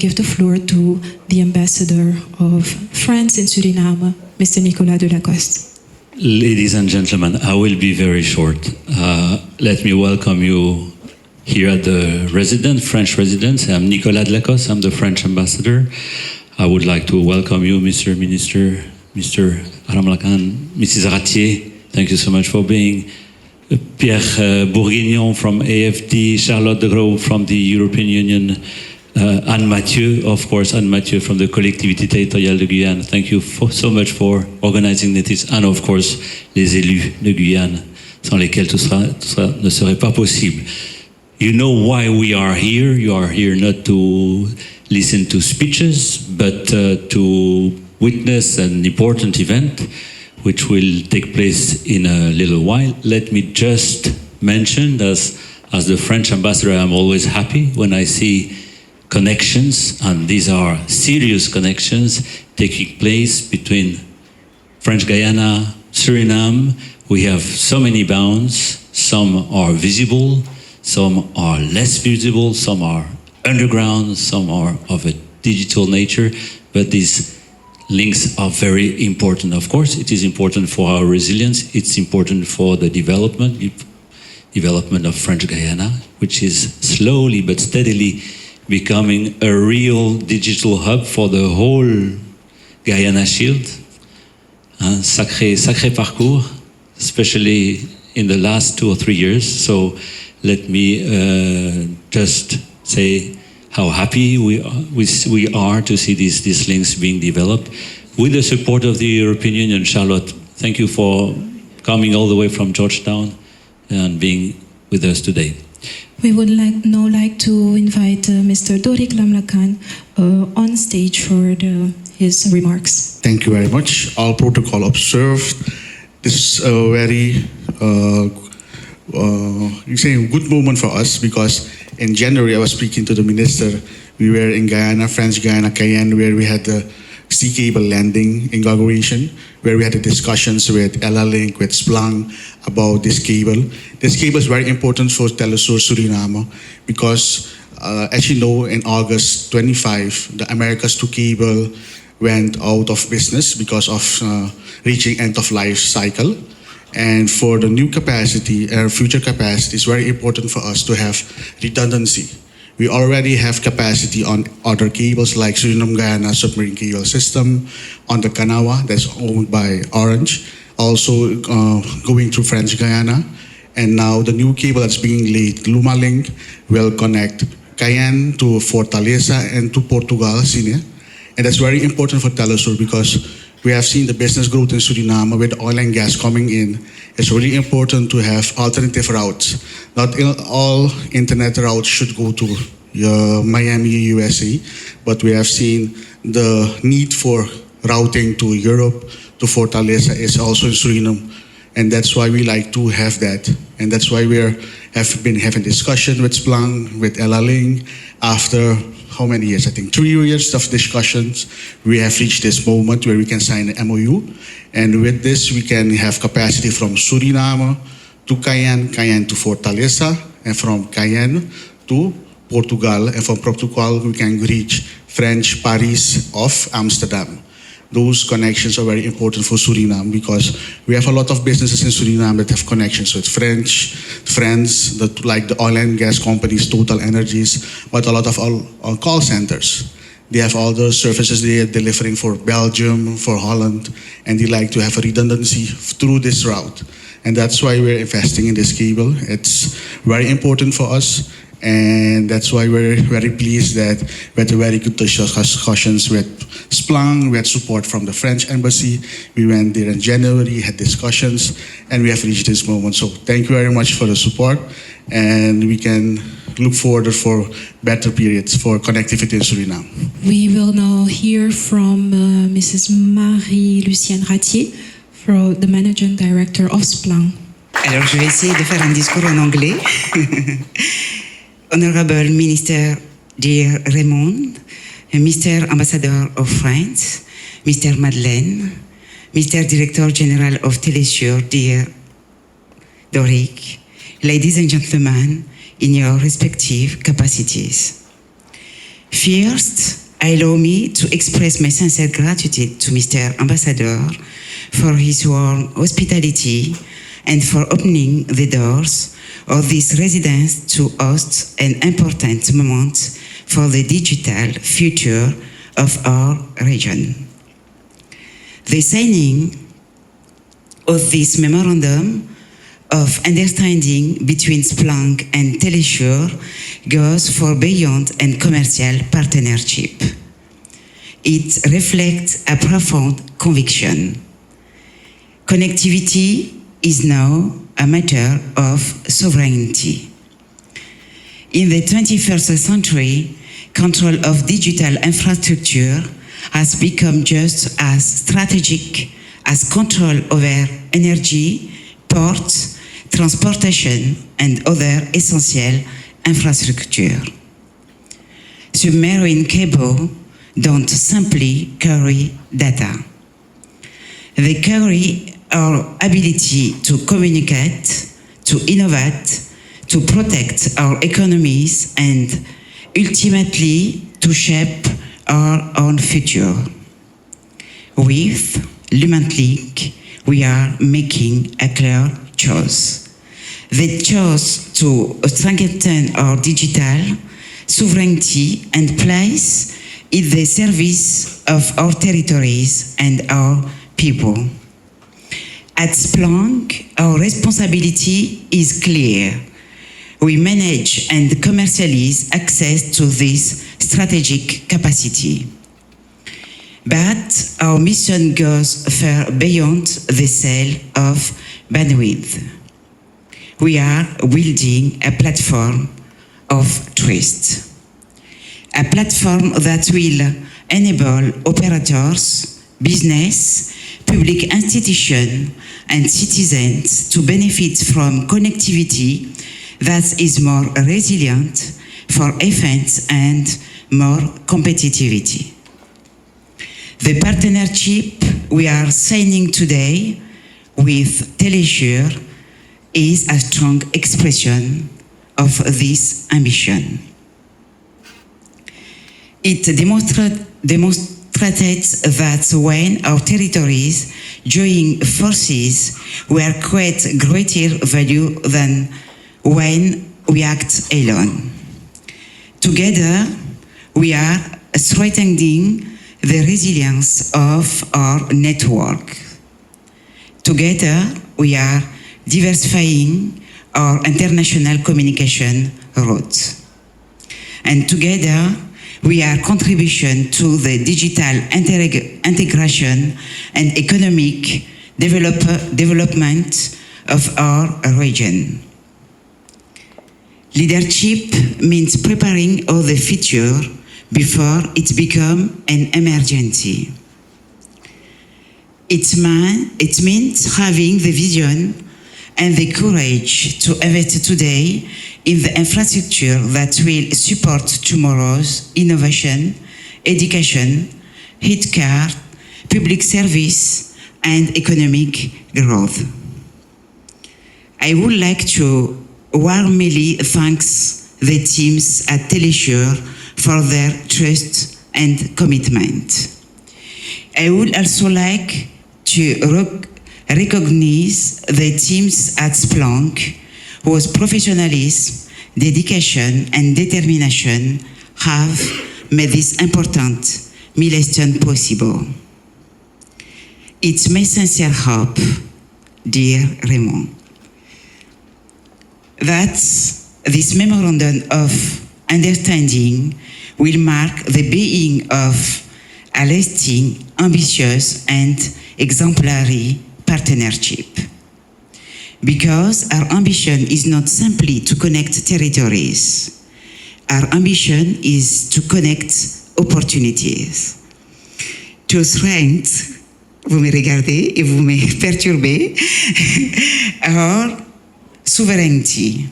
give the floor to the ambassador of France in Suriname, Mr. Nicolas de Lacoste. Ladies and gentlemen, I will be very short. Let me welcome you here at the French residence. I'm Nicolas de Lacoste, I'm the French ambassador. I would like to welcome you, Mr. Minister, Mr. Aramlakan, Mrs. Ratier. Thank you so much for being. Pierre Bourguignon from AFD, Charlotte de Grove from the European Union, Anne Mathieu, of course, Anne Mathieu from the Collectivité Territoriale de Guyane. Thank you so much for organizing this, and of course, les élus de Guyane, sans lesquels tout ça ne serait pas possible. You know why we are here. You are here not to listen to speeches, but to witness an important event which will take place in a little while. Let me just mention, as the French ambassador, I'm always happy when I see connections, and these are serious connections taking place between French Guyana, Suriname. We have so many bounds. Some are visible, some are less visible, some are underground, some are of a digital nature, but these links are very important. Of course, it is important for our resilience. It's important for the development of French Guyana, which is slowly but steadily becoming a real digital hub for the whole Guyana Shield. Sacré parcours, especially in the last 2 or 3 years. So let me just say how happy we are to see these links being developed with the support of the European Union. Charlotte, thank you for coming all the way from Georgetown and being with us today. We would now like to invite Mr. Dorik Lamlakan on stage for his remarks. Thank you very much. All protocol observed. This is a very good moment for us, because in January I was speaking to the minister. We were in Guyana, French Guyana, Guyane, where we had the sea cable landing inauguration, where we had the discussions with Link, with SPLANG about this cable. This cable is very important for Telesur Suriname, because as you know, in August 25, the Americas 2 cable went out of business because of reaching end of life cycle. And for the new capacity, future capacity, it's very important for us to have redundancy. We already have capacity on other cables like Suriname-Guyana submarine cable system, on the Kanawa that's owned by Orange, also going through French Guyana. And now the new cable that's being laid, Lum Link, will connect Guyane to Fortaleza and to Portugal, Sine. And that's very important for Telesur, because we have seen the business growth in Suriname with oil and gas coming in. It's really important to have alternative routes. Not all internet routes should go to Miami, USA, but we have seen the need for routing to Europe, to Fortaleza, is also in Suriname. And that's why we like to have that. And that's why we have been having discussion with SPLANG, with Link. After how many years? I think 3 years of discussions, we have reached this moment where we can sign an MOU. And with this, we can have capacity from Suriname to Guyane, Guyane to Fortaleza, and from Guyane to Portugal. And from Portugal, we can reach French Paris of Amsterdam. Those connections are very important for Suriname, because we have a lot of businesses in Suriname that have connections with friends, like the oil and gas companies, Total Energies, but a lot of call centers. They have all the services they are delivering for Belgium, for Holland, and they like to have a redundancy through this route. And that's why we're investing in this cable. It's very important for us. And that's why we're very pleased that we had very good discussions with SPLANG. We had support from the French embassy. We went there in January, had discussions, and we have reached this moment. So thank you very much for the support, and we can look forward for better periods for connectivity in Suriname. We will now hear from Mrs. Marie-Lucienne Ratier, the Managing Director of SPLANG. Alors, je vais essayer de faire un discours en anglais. Honorable Minister dear Raymond, Mr. Ambassador of France, Mr. Madeleine, Mr. Director General of Telesur, dear Dorik, ladies and gentlemen, in your respective capacities. First, allow me to express my sincere gratitude to Mr. Ambassador for his warm hospitality and for opening the doors of this residence to host an important moment for the digital future of our region. The signing of this memorandum of understanding between SPLANG and Telesur goes far beyond a commercial partnership. It reflects a profound conviction. Connectivity is now a matter of sovereignty. In the 21st century, control of digital infrastructure has become just as strategic as control over energy, ports, transportation, and other essential infrastructure. Submarine cables don't simply carry data. They carry our ability to communicate, to innovate, to protect our economies, and ultimately to shape our own future. With Lum Link, we are making a clear choice. The choice to strengthen our digital sovereignty and place in the service of our territories and our people. At SPLANG, our responsibility is clear. We manage and commercialize access to this strategic capacity. But our mission goes far beyond the sale of bandwidth. We are building a platform of trust. A platform that will enable operators, business, public institutions, and citizens to benefit from connectivity that is more resilient for events and more competitivity. The partnership we are signing today with Telesur is a strong expression of this ambition. It demonstrates that when our territories join forces, we are quite greater value than when we act alone. Together, we are strengthening the resilience of our network. Together, we are diversifying our international communication routes. And together, we are contribution to the digital integration and economic development of our region. Leadership means preparing all the future before it becomes an emergency. It means having the vision and the courage to invest today in the infrastructure that will support tomorrow's innovation, education, healthcare, public service, and economic growth. I would like to warmly thank the teams at Telesur for their trust and commitment. I would also like to recognize the teams at SPLANG whose professionalism, dedication, and determination have made this important milestone possible. It's my sincere hope, dear Raymond, that this memorandum of understanding will mark the beginning of a lasting, ambitious, and exemplary partnership. Because our ambition is not simply to connect territories. Our ambition is to connect opportunities. To strengthen, vous me regardez et vous me perturbez, our sovereignty,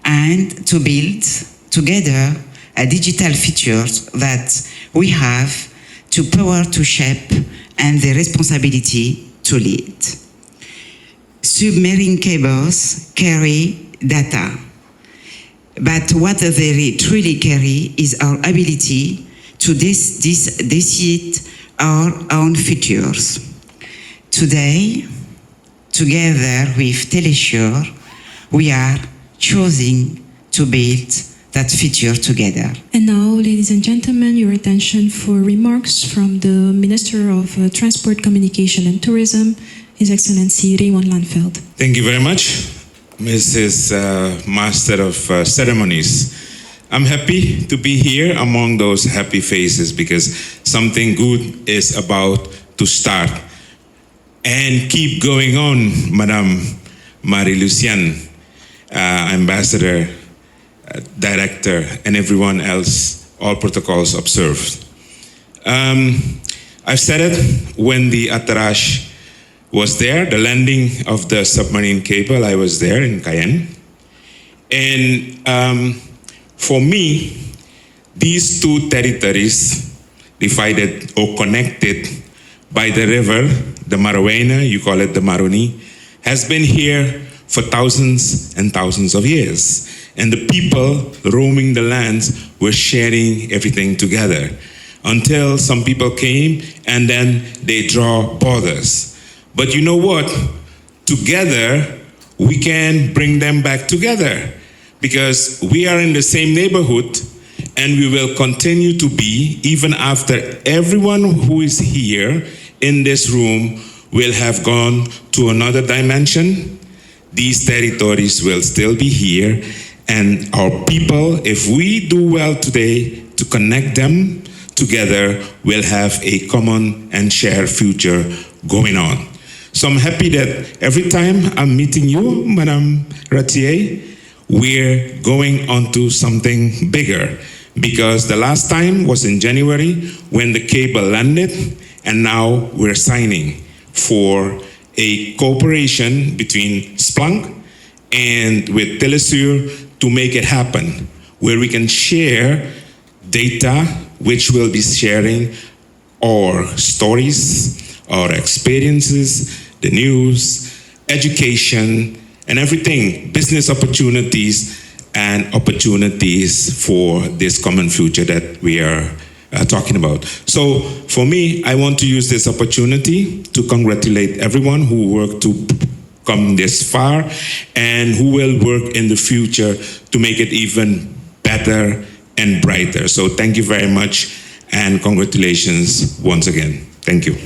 and to build together a digital future that we have the power to shape and the responsibility to lead. Submarine cables carry data. But what they truly carry is our ability to decide our own futures. Today, together with Telesur, we are choosing to build that future together. And now, ladies and gentlemen, your attention for remarks from the Minister of Transport, Communication and Tourism, His Excellency Raymond Lanveld. Thank you very much, Mrs. Master of Ceremonies. I'm happy to be here among those happy faces because something good is about to start. And keep going on, Madame Marie-Lucienne, Ambassador, Director, and everyone else, all protocols observed. I've said it when the atterrage was there, the landing of the submarine cable, I was there in Guyane. And for me, these two territories, divided or connected by the river, the Maroena, you call it the Maroni, has been here for thousands and thousands of years. And the people roaming the lands were sharing everything together until some people came and then they draw borders. But you know what? Together, we can bring them back together because we are in the same neighborhood and we will continue to be even after everyone who is here in this room will have gone to another dimension. These territories will still be here, and our people, if we do well today to connect them together, will have a common and shared future going on. So I'm happy that every time I'm meeting you, Madame Ratier, we're going on to something bigger, because the last time was in January when the cable landed, and now we're signing for a cooperation between SPLANG and with Telesur to make it happen, where we can share data, which will be sharing our stories, our experiences, the news, education, and everything, business opportunities and opportunities for this common future that we are talking about. So for me, I want to use this opportunity to congratulate everyone who worked to come this far and who will work in the future to make it even better and brighter. So thank you very much and congratulations once again. Thank you.